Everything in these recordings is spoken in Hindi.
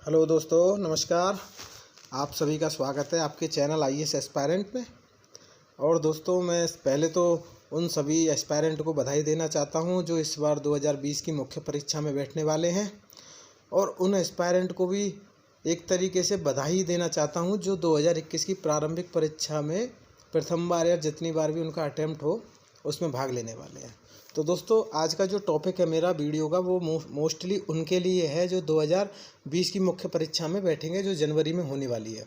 हेलो दोस्तों, नमस्कार। आप सभी का स्वागत है आपके चैनल आईएएस एस्पायरेंट में। और दोस्तों, मैं पहले तो उन सभी एस्पायरेंट को बधाई देना चाहता हूं जो इस बार 2020 की मुख्य परीक्षा में बैठने वाले हैं, और उन एस्पायरेंट को भी एक तरीके से बधाई देना चाहता हूं जो 2021 की प्रारंभिक परीक्षा में प्रथम बार या जितनी बार भी उनका अटैम्प्ट हो उसमें भाग लेने वाले हैं। तो दोस्तों, आज का जो टॉपिक है मेरा वीडियो का वो मोस्टली उनके लिए है जो 2020 की मुख्य परीक्षा में बैठेंगे, जो जनवरी में होने वाली है।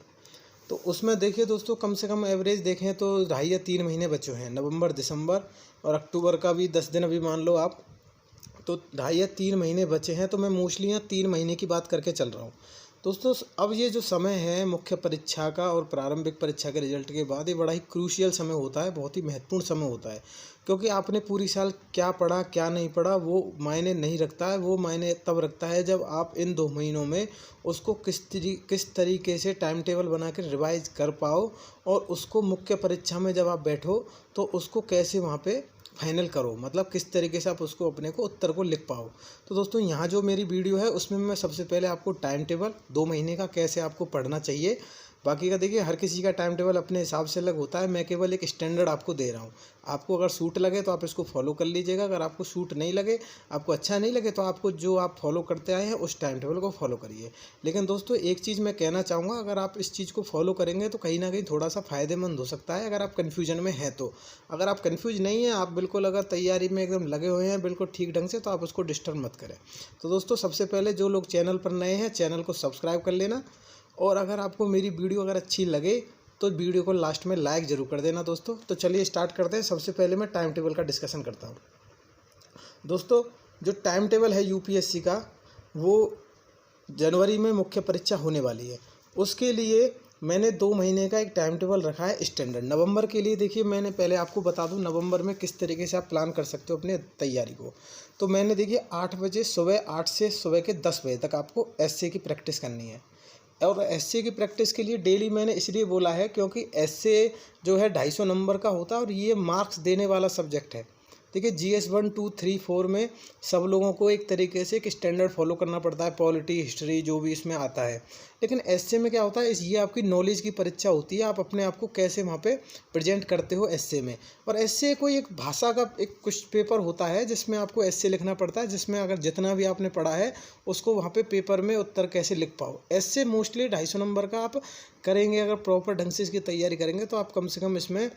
तो उसमें देखिए दोस्तों, कम से कम एवरेज देखें तो 2.5 या 3 महीने बचे हैं। नवंबर, दिसंबर और अक्टूबर का भी 10 दिन अभी मान लो आप, तो 2.5 या 3 महीने बचे हैं। तो मैं मोस्टली यहाँ 3 महीने की बात करके चल रहा हूँ दोस्तों। अब ये जो समय है मुख्य परीक्षा का और प्रारंभिक परीक्षा के रिजल्ट के बाद, ये बड़ा ही क्रूशियल समय होता है, बहुत ही महत्वपूर्ण समय होता है, क्योंकि आपने पूरी साल क्या पढ़ा क्या नहीं पढ़ा वो मायने नहीं रखता है। वो मायने तब रखता है जब आप इन 2 महीनों में उसको किस तरीके से टाइम टेबल बना कर रिवाइज कर पाओ, और उसको मुख्य परीक्षा में जब आप बैठो तो उसको कैसे वहाँ पे फाइनल करो, मतलब किस तरीके से आप उसको अपने को उत्तर को लिख पाओ। तो दोस्तों, यहाँ जो मेरी वीडियो है उसमें मैं सबसे पहले आपको टाइम टेबल 2 महीने का कैसे आपको पढ़ना चाहिए, बाकी का देखिए हर किसी का टाइम टेबल अपने हिसाब से अलग होता है। मैं केवल एक स्टैंडर्ड आपको दे रहा हूँ। आपको अगर सूट लगे तो आप इसको फॉलो कर लीजिएगा, अगर आपको सूट नहीं लगे, आपको अच्छा नहीं लगे, तो आपको जो आप फॉलो करते आए हैं उस टाइम टेबल को फॉलो करिए। लेकिन दोस्तों, एक चीज़ मैं कहना चाहूँगा, अगर आप इस चीज़ को फॉलो करेंगे तो कहीं ना कहीं थोड़ा सा फ़ायदेमंद हो सकता है, अगर आप कन्फ्यूजन में हैं तो। अगर आप कन्फ्यूज नहीं हैं, आप बिल्कुल अगर तैयारी में एकदम लगे हुए हैं बिल्कुल ठीक ढंग से, तो आप उसको डिस्टर्ब मत करें। तो दोस्तों, सबसे पहले जो लोग चैनल पर नए हैं, चैनल को सब्सक्राइब कर लेना, और अगर आपको मेरी वीडियो अगर अच्छी लगे तो वीडियो को लास्ट में लाइक ज़रूर कर देना दोस्तों। तो चलिए स्टार्ट करते हैं। सबसे पहले मैं टाइम टेबल का डिस्कशन करता हूँ दोस्तों। जो टाइम टेबल है यूपीएससी का, वो जनवरी में मुख्य परीक्षा होने वाली है, उसके लिए मैंने 2 महीने का एक टाइम टेबल रखा है स्टैंडर्ड। नवंबर के लिए देखिए, मैंने पहले आपको बता दूं नवंबर में किस तरीके से आप प्लान कर सकते हो अपने तैयारी को। तो मैंने देखिए 8 बजे सुबह, 8 से सुबह के 10 बजे तक आपको एसए की प्रैक्टिस करनी है। और एसए की प्रैक्टिस के लिए डेली मैंने इसलिए बोला है क्योंकि एसए जो है 250 नंबर का होता है, और ये मार्क्स देने वाला सब्जेक्ट है। देखिए जीएस 1, 2, 3, 4 में सब लोगों को एक तरीके से एक स्टैंडर्ड फॉलो करना पड़ता है, पॉलिटी, हिस्ट्री, जो भी इसमें आता है। लेकिन एसए में क्या होता है, ये आपकी नॉलेज की परीक्षा होती है, आप अपने आप को कैसे वहाँ पे प्रेजेंट करते हो एसए में। और एसए कोई एक भाषा का एक कुछ पेपर होता है जिसमें आपको एसए लिखना पड़ता है, जिसमें अगर जितना भी आपने पढ़ा है उसको वहाँ पे पेपर में उत्तर कैसे लिख पाओ। एसए मोस्टली 250 नंबर का आप करेंगे, अगर प्रॉपर ढंग से इसकी तैयारी करेंगे तो आप कम से कम इसमें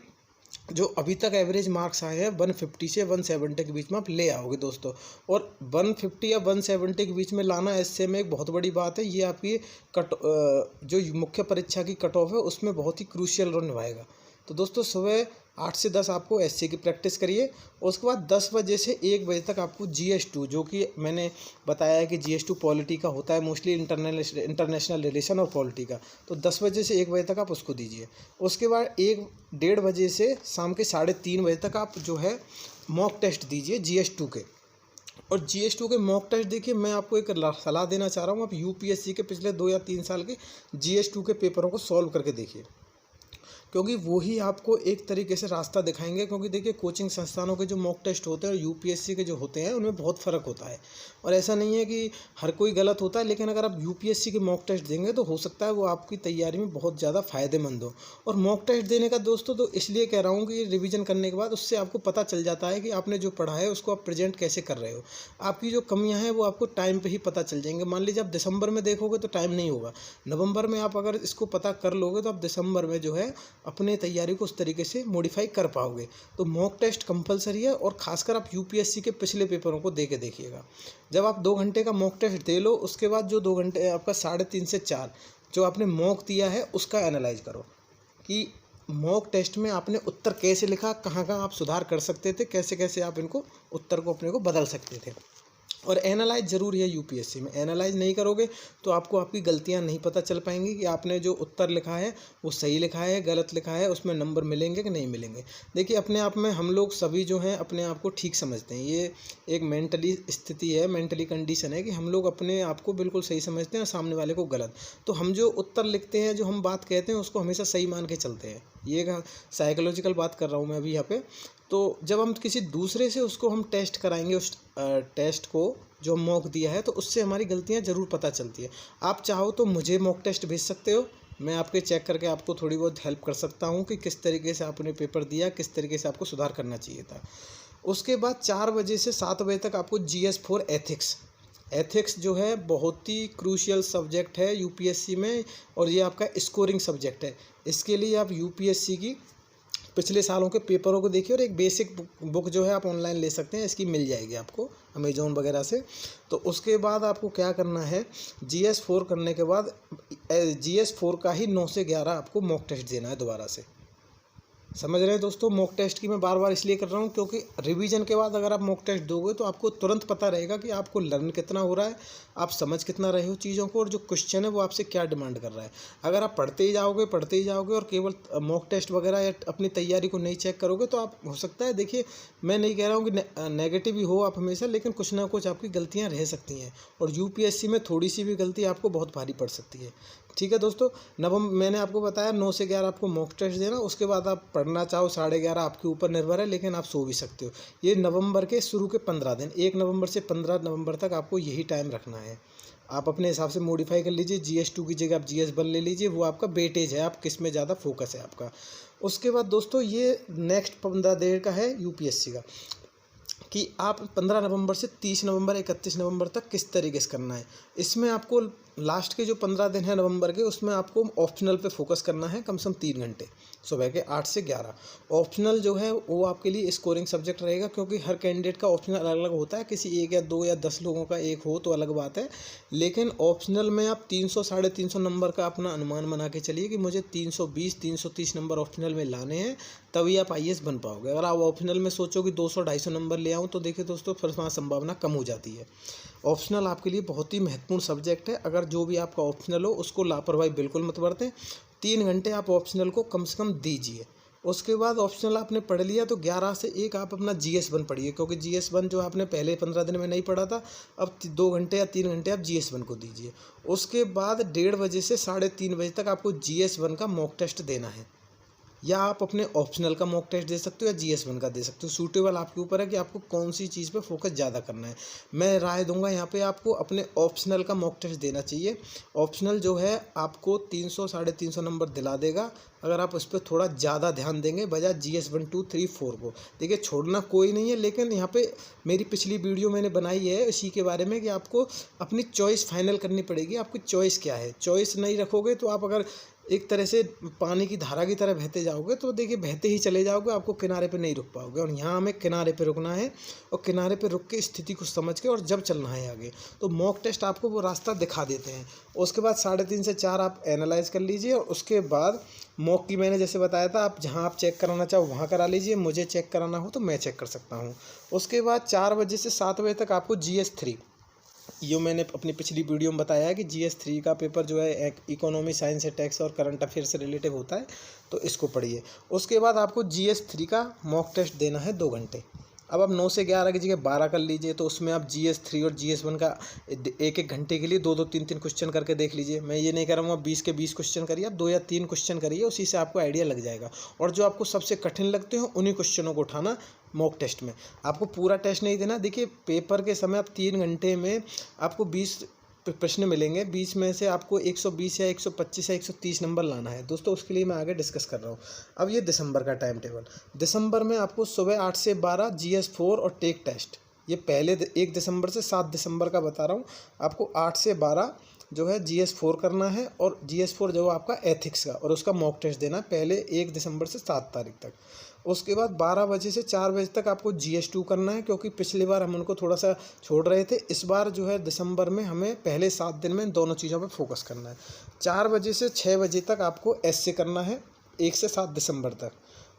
जो अभी तक एवरेज मार्क्स आए हैं 150 से 170 के बीच में आप ले आओगे दोस्तों। और 150 या 170 के बीच में लाना एसए में एक बहुत बड़ी बात है। ये आपकी जो मुख्य परीक्षा की कट ऑफ है उसमें बहुत ही क्रूशियल रोल निभाएगा। तो दोस्तों, सुबह 8 से 10 आपको एसए की प्रैक्टिस करिए। उसके बाद 10 बजे से 1 बजे तक आपको GS2, जो कि मैंने बताया है कि GS2 पॉलिटी का होता है, मोस्टली इंटरनेशनल रिलेशन और पॉलिटी का। तो 10 बजे से 1 बजे तक आप उसको दीजिए। उसके बाद 1-1:30 बजे से शाम के 3:30 बजे तक आप जो है मॉक टेस्ट दीजिए GS2 के। और GS2 के मॉक टेस्ट देखिए, मैं आपको एक सलाह देना चाह रहा हूँ, आप यूपीएससी के पिछले 2 या 3 साल के GS2 के पेपरों को सॉल्व करके देखिए, क्योंकि वो ही आपको एक तरीके से रास्ता दिखाएंगे। क्योंकि देखिए कोचिंग संस्थानों के जो मॉक टेस्ट होते हैं और यूपीएससी के जो होते हैं उनमें बहुत फ़र्क होता है। और ऐसा नहीं है कि हर कोई गलत होता है, लेकिन अगर आप यूपीएससी के मॉक टेस्ट देंगे तो हो सकता है वो आपकी तैयारी में बहुत ज़्यादा फ़ायदेमंद हो। और मॉक टेस्ट देने का दोस्तों तो इसलिए कह रहा हूँ कि रिविज़न करने के बाद उससे आपको पता चल जाता है कि आपने जो पढ़ा है उसको आप प्रेजेंट कैसे कर रहे हो। आपकी जो कमियाँ हैं वो आपको टाइम पर ही पता चल जाएंगे। मान लीजिए आप दिसंबर में देखोगे तो टाइम नहीं होगा, नवंबर में आप अगर इसको पता कर लोगे तो आप दिसंबर में जो है अपने तैयारी को उस तरीके से मॉडिफाई कर पाओगे। तो मॉक टेस्ट कंपलसरी है, और खासकर आप यूपीएससी के पिछले पेपरों को दे के देखिएगा। जब आप 2 घंटे का मॉक टेस्ट दे लो, उसके बाद जो 2 घंटे आपका 3:30 से 4 जो आपने मॉक दिया है उसका एनालाइज करो कि मॉक टेस्ट में आपने उत्तर कैसे लिखा, कहाँ कहाँ आप सुधार कर सकते थे, कैसे कैसे आप इनको उत्तर को अपने को बदल सकते थे। और एनालाइज ज़रूरी है यूपीएससी में। एनालाइज नहीं करोगे तो आपको आपकी गलतियां नहीं पता चल पाएंगी कि आपने जो उत्तर लिखा है वो सही लिखा है, गलत लिखा है, उसमें नंबर मिलेंगे कि नहीं मिलेंगे। देखिए अपने आप में हम लोग सभी जो हैं अपने आप को ठीक समझते हैं, ये एक मेंटली स्थिति है, मेंटली कंडीशन है कि हम लोग अपने आप को बिल्कुल सही समझते हैं और सामने वाले को गलत। तो हम जो उत्तर लिखते हैं, जो हम बात कहते हैं उसको हमेशा सही मान के चलते हैं। ये साइकोलॉजिकल बात कर रहा हूँ मैं अभी यहाँ पे। तो जब हम किसी दूसरे से उसको हम टेस्ट कराएंगे, उस टेस्ट को जो मॉक दिया है, तो उससे हमारी गलतियां ज़रूर पता चलती है। आप चाहो तो मुझे मॉक टेस्ट भेज सकते हो, मैं आपके चेक करके आपको थोड़ी बहुत हेल्प कर सकता हूँ कि किस तरीके से आपने पेपर दिया, किस तरीके से आपको सुधार करना चाहिए था। उसके बाद 4 बजे से 7 बजे तक आपको GS4 एथिक्स जो है बहुत ही क्रूशियल सब्जेक्ट है यूपीएससी में, और ये आपका स्कोरिंग सब्जेक्ट है। इसके लिए आप यूपीएससी की पिछले सालों के पेपरों को देखिए, और एक बेसिक बुक जो है आप ऑनलाइन ले सकते हैं, इसकी मिल जाएगी आपको अमेजोन वगैरह से। तो उसके बाद आपको क्या करना है, GS4 करने के बाद GS4 का ही 9 से 11 आपको मॉक टेस्ट देना है दोबारा से। समझ रहे हैं दोस्तों, मॉक टेस्ट की मैं बार बार इसलिए कर रहा हूँ क्योंकि रिवीजन के बाद अगर आप मॉक टेस्ट दोगे तो आपको तुरंत पता रहेगा कि आपको लर्न कितना हो रहा है, आप समझ कितना रहे हो चीज़ों को, और जो क्वेश्चन है वो आपसे क्या डिमांड कर रहा है। अगर आप पढ़ते ही जाओगे और केवल मॉक टेस्ट वगैरह या अपनी तैयारी को नहीं चेक करोगे, तो आप हो सकता है, देखिए मैं नहीं कह रहा हूँ कि नेगेटिव ही हो आप हमेशा, लेकिन कुछ ना कुछ आपकी गलतियाँ रह सकती हैं, और यूपीएससी में थोड़ी सी भी गलती आपको बहुत भारी पड़ सकती है। ठीक है दोस्तों, मैंने आपको बताया 9 से 11 आपको मॉक टेस्ट देना। उसके बाद आप पढ़ना चाहो 11:30 आपके ऊपर निर्भर है, लेकिन आप सो भी सकते हो। ये नवंबर के शुरू के 15 दिन, 1 नवंबर से 15 नवंबर तक आपको यही टाइम रखना है। आप अपने हिसाब से मॉडिफाई कर लीजिए, GS2 की जगह आप GS1 ले लीजिए, वो आपका वेटेज है, आप किस में ज़्यादा फोकस है आपका। उसके बाद दोस्तों ये नेक्स्ट 15 दिन का है यूपीएससी का, कि आप 15 नवंबर से 30 नवंबर 31 नवंबर तक किस तरीके से करना है। इसमें आपको लास्ट के जो 15 दिन है नवंबर के, उसमें आपको ऑप्शनल पे फोकस करना है कम से कम 3 घंटे, सुबह के 8 से 11। ऑप्शनल जो है वो आपके लिए स्कोरिंग सब्जेक्ट रहेगा, क्योंकि हर कैंडिडेट का ऑप्शनल अलग अलग होता है, किसी 1 या 2 या 10 लोगों का एक हो तो अलग बात है, लेकिन ऑप्शनल में आप 300 350 नंबर का अपना अनुमान बना के चलिए कि मुझे 320 330 नंबर ऑप्शनल में लाने हैं, तभी आप IAS बन पाओगे। अगर आप ऑप्शनल में सोचो कि 200 250 नंबर ले आऊँ, तो देखिए दोस्तों फिर वहाँ संभावना कम हो जाती है। ऑप्शनल आपके लिए बहुत ही महत्वपूर्ण सब्जेक्ट है, अगर जो भी आपका ऑप्शनल हो उसको लापरवाही बिल्कुल मत बरतें। 3 घंटे आप ऑप्शनल को कम से कम दीजिए। उसके बाद ऑप्शनल आपने पढ़ लिया तो 11 से 1 आप अपना GS1 पढ़िए, क्योंकि GS1 जो आपने पहले 15 दिन में नहीं पढ़ा था, अब 2 घंटे या 3 घंटे आप GS1 को दीजिए। उसके बाद 1:30 बजे से 3:30 बजे तक आपको GS1 का मॉक टेस्ट देना है, या आप अपने ऑप्शनल का मॉक टेस्ट दे सकते हो या GS1 का दे सकते हो, सूटेबल आपके ऊपर है कि आपको कौन सी चीज़ पे फोकस ज़्यादा करना है। मैं राय दूंगा यहाँ पे आपको अपने ऑप्शनल का मॉक टेस्ट देना चाहिए। ऑप्शनल जो है आपको 300 350 नंबर दिला देगा, अगर आप उस पर थोड़ा ज़्यादा ध्यान देंगे बजाय GS1 2 3 4 को। देखिए छोड़ना कोई नहीं है, लेकिन यहाँ पे मेरी पिछली वीडियो मैंने बनाई है इसी के बारे में कि आपको अपनी चॉइस फाइनल करनी पड़ेगी। आपकी चॉइस क्या है, चॉइस नहीं रखोगे तो आप अगर एक तरह से पानी की धारा की तरह बहते जाओगे, तो देखिए बहते ही चले जाओगे, आपको किनारे पे नहीं रुक पाओगे। और यहाँ हमें किनारे पे रुकना है, और किनारे पे रुक के स्थिति को समझ के और जब चलना है आगे, तो मॉक टेस्ट आपको वो रास्ता दिखा देते हैं। उसके बाद 3:30 से 4 आप एनालाइज कर लीजिए, और उसके बाद मॉक की मैंने जैसे बताया था, आप जहाँ आप चेक कराना चाहो वहाँ करा लीजिए, मुझे चेक कराना हो तो मैं चेक कर सकता हूँ। उसके बाद 4 बजे से 7 बजे तक आपको GS3, ये मैंने अपनी पिछली वीडियो में बताया है कि GS3 का पेपर जो है इकोनॉमी, साइंस एंड टैक्स और करंट अफेयर से रिलेटिव होता है, तो इसको पढ़िए। उसके बाद आपको GS3 का मॉक टेस्ट देना है 2 घंटे। अब आप 9 से 11 की जगह 12 कर लीजिए, तो उसमें आप GS3 और GS1 का 1-1 घंटे के लिए 2-2 3-3 क्वेश्चन करके देख लीजिए। मैं ये नहीं कह रहा हूँ आप 20 के 20 क्वेश्चन करिए, आप 2 या 3 क्वेश्चन करिए, उसी से आपको आइडिया लग जाएगा। और जो आपको सबसे कठिन लगते हो उन्हीं क्वेश्चनों को उठाना मॉक टेस्ट में। आपको पूरा टेस्ट नहीं देना। देखिए पेपर के समय आप 3 घंटे में आपको 20 प्रश्न मिलेंगे, 20 में से आपको 120 या 125 या 130 नंबर लाना है दोस्तों। उसके लिए मैं आगे डिस्कस कर रहा हूँ। अब ये दिसंबर का टाइम टेबल, दिसंबर में आपको सुबह 8 से 12 GS4 और टेक टेस्ट, ये पहले 1 दिसंबर से 7 दिसंबर का बता रहा हूँ। आपको 8 से 12 जो है GS4 करना है, और GS4 जो आपका एथिक्स का, और उसका मॉक टेस्ट देना है पहले 1 दिसंबर से 7 तारीख तक। उसके बाद 12 बजे से 4 बजे तक आपको GS2 करना है, क्योंकि पिछली बार हम उनको थोड़ा सा छोड़ रहे थे। इस बार जो है दिसंबर में हमें पहले 7 दिन में दोनों चीज़ों पे फोकस करना है। 4 बजे से 6 बजे तक आपको ऐसे करना है 1 से 7 दिसंबर तक।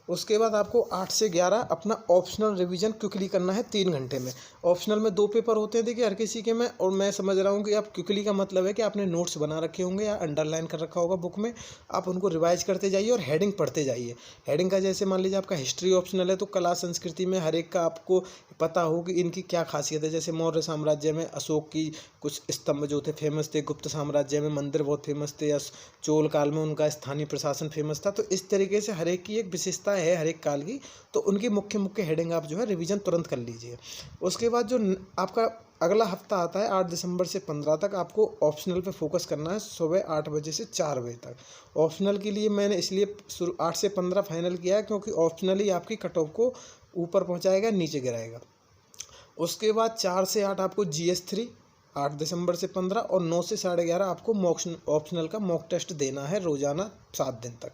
उसके बाद आपको 8 से 11 अपना ऑप्शनल रिवीजन क्विकली करना है 3 घंटे में। ऑप्शनल में 2 पेपर होते हैं देखिए हर किसी के में, और मैं समझ रहा हूँ कि आप क्विकली का मतलब है कि आपने नोट्स बना रखे होंगे या अंडरलाइन कर रखा होगा बुक में, आप उनको रिवाइज करते जाइए और हेडिंग पढ़ते जाइए। हेडिंग का जैसे मान लीजिए आपका हिस्ट्री ऑप्शनल है, तो कला संस्कृति में हर एक का आपको पता हो कि इनकी क्या खासियत है। जैसे मौर्य साम्राज्य में अशोक की कुछ स्तंभ जो थे फेमस थे, गुप्त साम्राज्य में मंदिर बहुत फेमस थे, या चोल काल में उनका स्थानीय प्रशासन फेमस था। तो इस तरीके से हर एक की एक विशेषता है हर एक काल की, तो उनकी मुख्य मुख्य हेडिंग आप जो है रिवीजन तुरंत कर लीजिए। उसके बाद जो आपका अगला हफ्ता आता है 8 दिसंबर से 15 तक, आपको ऑप्शनल पे फोकस करना है सुबह 8 बजे से 4 बजे तक। ऑप्शनल के लिए मैंने इसलिए 8 से 15 फाइनल किया है क्योंकि ऑप्शनल ही आपकी कट ऑफ को ऊपर पहुंचाएगा, नीचे गिराएगा। उसके बाद 4 से 8 आपको GS3 8 दिसंबर से 15, और 9 से 11:30 आपको ऑप्शनल का मॉक टेस्ट देना है रोज़ाना 7 दिन तक।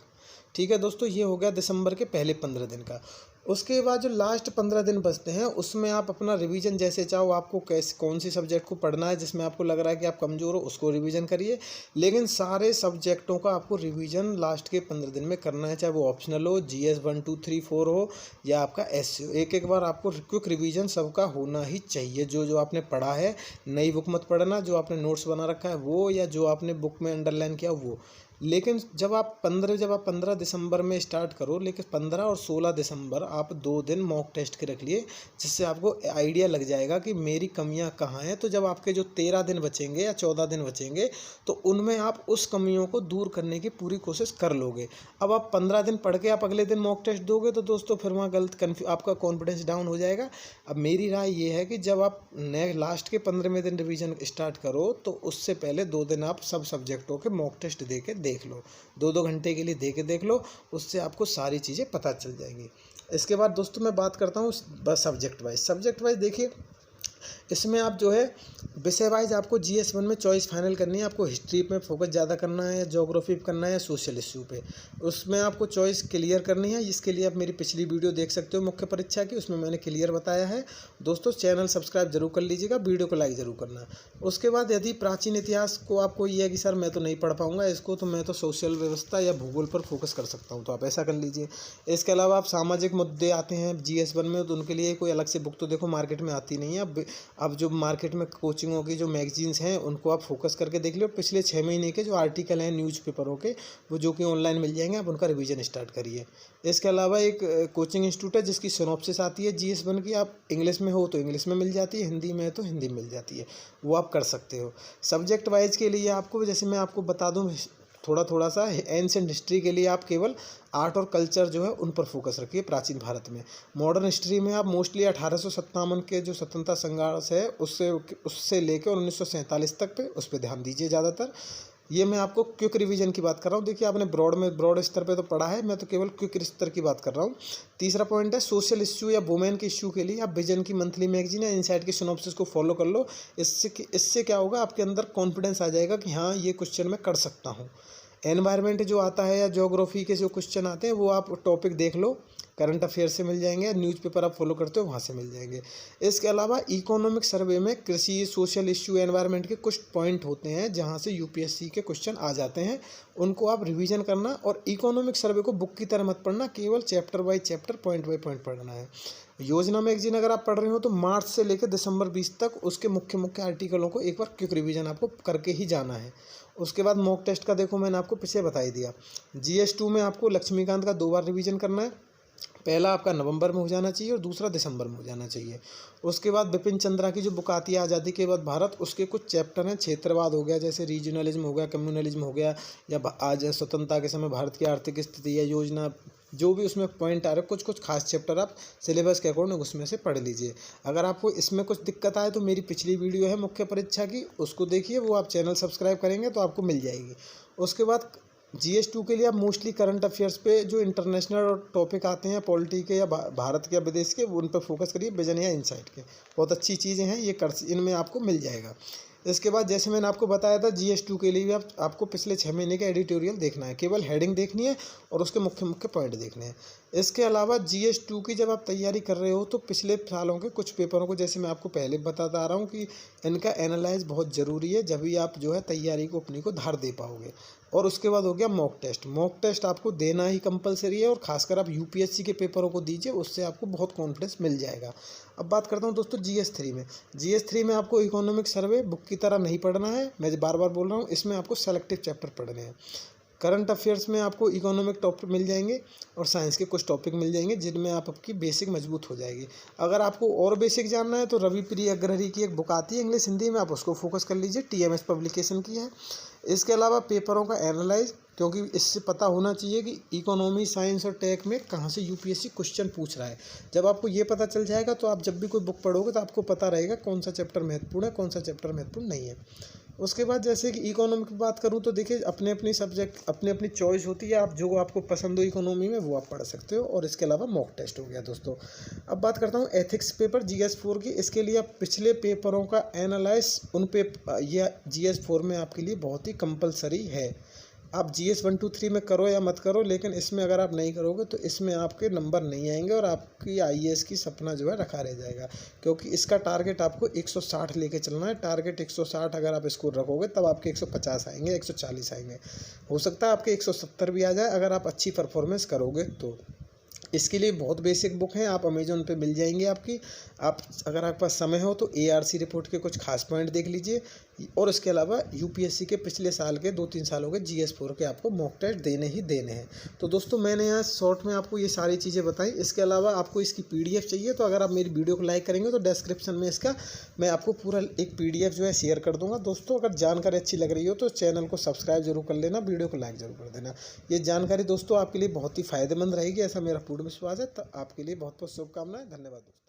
ठीक है दोस्तों, ये हो गया दिसंबर के पहले 15 दिन का। उसके बाद जो लास्ट 15 दिन बचते हैं उसमें आप अपना रिवीजन जैसे चाहो, आपको कैसे कौन सी सब्जेक्ट को पढ़ना है जिसमें आपको लग रहा है कि आप कमज़ोर हो उसको रिवीजन करिए, लेकिन सारे सब्जेक्टों का आपको रिवीजन लास्ट के 15 दिन में करना है, चाहे वो ऑप्शनल हो, GS 1 2 3 4 हो या आपका SC हो। एक एक बार आपको क्विक रिवीजन सबका होना ही चाहिए। जो जो आपने पढ़ा है, नई बुक मत पढ़ना, जो आपने नोट्स बना रखा है वो, या जो आपने बुक में अंडरलाइन किया वो। लेकिन जब आप 15 दिसंबर में स्टार्ट करो, लेकिन 15 और 16 दिसंबर आप 2 दिन मॉक टेस्ट के रख लिए, जिससे आपको आइडिया लग जाएगा कि मेरी कमियां कहाँ हैं। तो जब आपके जो 13 दिन बचेंगे या 14 दिन बचेंगे, तो उनमें आप उस कमियों को दूर करने की पूरी कोशिश कर लोगे। अब आप 15 दिन पढ़ के आप अगले दिन मॉक टेस्ट दोगे तो दोस्तों फिर वहाँ आपका कॉन्फिडेंस डाउन हो जाएगा। अब मेरी राय ये है कि जब आप लास्ट के 15वें दिन रिवीजन स्टार्ट करो, तो उससे पहले 2 दिन आप सब सब्जेक्टों के मॉक टेस्ट दे के देख लो, 2-2 घंटे के लिए दे के देख लो, उससे आपको सारी चीज़ें पता चल जाएंगी। इसके बाद दोस्तों मैं बात करता हूँ बस सब्जेक्ट वाइज देखिए, इसमें आप जो है विषय वाइज आपको GS 1 में चॉइस फाइनल करनी है। आपको हिस्ट्री पे फोकस ज़्यादा करना है, या ज्योग्राफी पे करना है, सोशल इश्यू पे, उसमें आपको चॉइस क्लियर करनी है। इसके लिए आप मेरी पिछली वीडियो देख सकते हो मुख्य परीक्षा की, उसमें मैंने क्लियर बताया है। दोस्तों चैनल सब्सक्राइब जरूर कर लीजिएगा, वीडियो को लाइक ज़रूर करना। उसके बाद यदि प्राचीन इतिहास को आपको ये है कि सर मैं तो नहीं पढ़ पाऊँगा इसको, तो मैं तो सोशल व्यवस्था या भूगोल पर फोकस कर सकता हूँ, तो आप ऐसा कर लीजिए। इसके अलावा आप सामाजिक मुद्दे आते हैं GS 1 में, तो उनके लिए कोई अलग से बुक तो देखो मार्केट में आती नहीं है। अब जो मार्केट में कोचिंगों की जो मैगजीन्स हैं उनको आप फोकस करके देख लो। पिछले 6 महीने के जो आर्टिकल हैं न्यूज़पेपरों के, वो जो कि ऑनलाइन मिल जाएंगे, आप उनका रिवीजन स्टार्ट करिए। इसके अलावा एक कोचिंग इंस्टीट्यूट है जिसकी सिनॉप्सिस आती है GS 1 की, आप इंग्लिश में हो तो इंग्लिश में मिल जाती है, हिंदी में है तो हिंदी में मिल जाती है, वो आप कर सकते हो। सब्जेक्ट वाइज के लिए आपको, जैसे मैं आपको बता दूँ थोड़ा सा एंशिएंट हिस्ट्री के लिए आप केवल आर्ट और कल्चर जो है उन पर फोकस रखिए प्राचीन भारत में। मॉडर्न हिस्ट्री में आप मोस्टली 1857 के जो स्वतंत्रता संघर्ष है उससे लेकर 1947 तक पे उस पर ध्यान दीजिए ज़्यादातर। ये मैं आपको क्विक रिवीजन की बात कर रहा हूँ। देखिए आपने ब्रॉड स्तर पे तो पढ़ा है, मैं तो केवल क्विक स्तर की बात कर रहा हूँ। तीसरा पॉइंट है सोशल इश्यू या वुमेन के इश्यू के लिए आप विजन की मंथली मैगजीन या इनसाइट की सिनॉप्सिस को फॉलो कर लो। इससे क्या होगा, आपके अंदर कॉन्फिडेंस आ जाएगा कि हाँ ये क्वेश्चन मैं कर सकता हूँ। एनवायरनमेंट जो आता है या ज्योग्राफी के जो क्वेश्चन आते हैं वो आप टॉपिक देख लो, करंट अफेयर से मिल जाएंगे, न्यूज़पेपर आप फॉलो करते हो वहाँ से मिल जाएंगे। इसके अलावा इकोनॉमिक सर्वे में कृषि, सोशल इश्यू, एनवायरनमेंट के कुछ पॉइंट होते हैं जहाँ से UPSC के क्वेश्चन आ जाते हैं, उनको आप रिवीजन करना। और इकोनॉमिक सर्वे को बुक की तरह मत पढ़ना, केवल chapter by chapter, point by point पढ़ना है। योजना मैगजीन अगर आप पढ़ रहे हो तो मार्च से लेकर दिसंबर 20 तक उसके मुख्य आर्टिकलों को एक बार क्विक रिवीजन आपको करके ही जाना है। उसके बाद मॉक टेस्ट का देखो मैंने आपको पीछे बता ही दिया। GS 2 में आपको लक्ष्मीकांत का 2 बार रिवीजन करना है। पहला आपका नवंबर में हो जाना चाहिए और दूसरा दिसंबर में हो जाना चाहिए। उसके बाद बिपिन चंद्रा की जो बुक आती है आज़ादी के बाद भारत, उसके कुछ चैप्टर हैं, क्षेत्रवाद हो गया, जैसे रीजनलिज्म हो गया, कम्युनलिज्म हो गया, या आज स्वतंत्रता के समय भारत की आर्थिक स्थिति या योजना, जो भी उसमें पॉइंट आ रहे हैं, कुछ खास चैप्टर आप सिलेबस के अकॉर्डिंग उसमें से पढ़ लीजिए। अगर आपको इसमें कुछ दिक्कत आए तो मेरी पिछली वीडियो है मुख्य परीक्षा की, उसको देखिए, वो आप चैनल सब्सक्राइब करेंगे तो आपको मिल जाएगी। उसके बाद GS 2 के लिए आप मोस्टली करंट अफेयर्स पे जो इंटरनेशनल टॉपिक आते हैं, पॉलिटी के या भारत के या विदेश के, उन पर फोकस करिए। विजन या इनसाइट के बहुत अच्छी चीज़ें हैं, ये इनमें आपको मिल जाएगा। इसके बाद जैसे मैंने आपको बताया था GS 2 के लिए भी आपको पिछले 6 महीने का एडिटोरियल देखना है, केवल हेडिंग देखनी है और उसके मुख्य पॉइंट देखने हैं। इसके अलावा GS 2 की जब आप तैयारी कर रहे हो तो पिछले सालों के कुछ पेपरों को, जैसे मैं आपको पहले बताता आ रहा हूँ कि इनका एनालाइज बहुत ज़रूरी है, जब भी आप जो है तैयारी को अपनी को धार दे पाओगे। और उसके बाद हो गया मॉक टेस्ट आपको देना ही कंपलसरी है, और खासकर आप UPSC के पेपरों को दीजिए, उससे आपको बहुत कॉन्फिडेंस मिल जाएगा। अब बात करता हूँ दोस्तों GS 3 में आपको इकोनॉमिक सर्वे बुक की तरह नहीं पढ़ना है, मैं बार बार बोल रहा हूँ, इसमें आपको सेलेक्टिव चैप्टर पढ़ने हैं। करंट अफेयर्स में आपको इकोनॉमिक टॉपिक मिल जाएंगे और साइंस के कुछ टॉपिक मिल जाएंगे जिनमें आपकी बेसिक मजबूत हो जाएगी। अगर आपको और बेसिक जानना है तो रवि प्रिय अग्रहरी की एक बुक आती है इंग्लिश हिंदी में, आप उसको फोकस कर लीजिए, TMS पब्लिकेशन की है। इसके अलावा पेपरों का एनालाइज, क्योंकि इससे पता होना चाहिए कि इकोनॉमी, साइंस और टेक में कहाँ से यूपीएससी क्वेश्चन पूछ रहा है। जब आपको ये पता चल जाएगा तो आप जब भी कोई बुक पढ़ोगे तो आपको पता रहेगा कौन सा चैप्टर महत्वपूर्ण है, कौन सा चैप्टर महत्वपूर्ण नहीं है। उसके बाद जैसे कि इकोनॉमी की बात करूँ तो देखिए अपने अपनी सब्जेक्ट अपनी अपनी चॉइस होती है, आप जो आपको पसंद हो इकोनॉमी में वो आप पढ़ सकते हो। और इसके अलावा मॉक टेस्ट हो गया दोस्तों। अब बात करता हूँ एथिक्स पेपर GS4 की। इसके लिए आप पिछले पेपरों का एनालाइज ये GS4 में आपके लिए बहुत ही कंपलसरी है। आप GS 1 2 3 में करो या मत करो, लेकिन इसमें अगर आप नहीं करोगे तो इसमें आपके नंबर नहीं आएंगे और आपकी IAS की सपना जो है रखा रह जाएगा, क्योंकि इसका टारगेट आपको 160 लेके चलना है। टारगेट 160 अगर आप स्कोर रखोगे तब आपके 150 आएंगे, 140 आएंगे, हो सकता है आपके 170 भी आ जाए अगर आप अच्छी परफॉर्मेंस करोगे तो। इसके लिए बहुत बेसिक बुक हैं, आप अमेजोन पे मिल जाएंगी आपकी। आप अगर आपके पास समय हो तो ARC रिपोर्ट के कुछ खास पॉइंट देख लीजिए, और इसके अलावा यूपीएससी के पिछले साल के 2-3 सालों के GS4 के आपको मॉक टेस्ट देने ही देने हैं। तो दोस्तों मैंने यहाँ शॉर्ट में आपको ये सारी चीज़ें बताई। इसके अलावा आपको इसकी PDF चाहिए तो अगर आप मेरी वीडियो को लाइक करेंगे तो डिस्क्रिप्शन में इसका मैं आपको पूरा एक PDF जो है शेयर कर दूँगा। दोस्तों अगर जानकारी अच्छी लग रही हो तो चैनल को सब्सक्राइब जरूर कर लेना, वीडियो को लाइक जरूर कर देना। ये जानकारी दोस्तों आपके लिए बहुत ही फ़ायदेमंद रहेगी, ऐसा मेरा पूर्ण विश्वास है। तो आपके लिए बहुत बहुत शुभकामनाएं। धन्यवाद दोस्तों।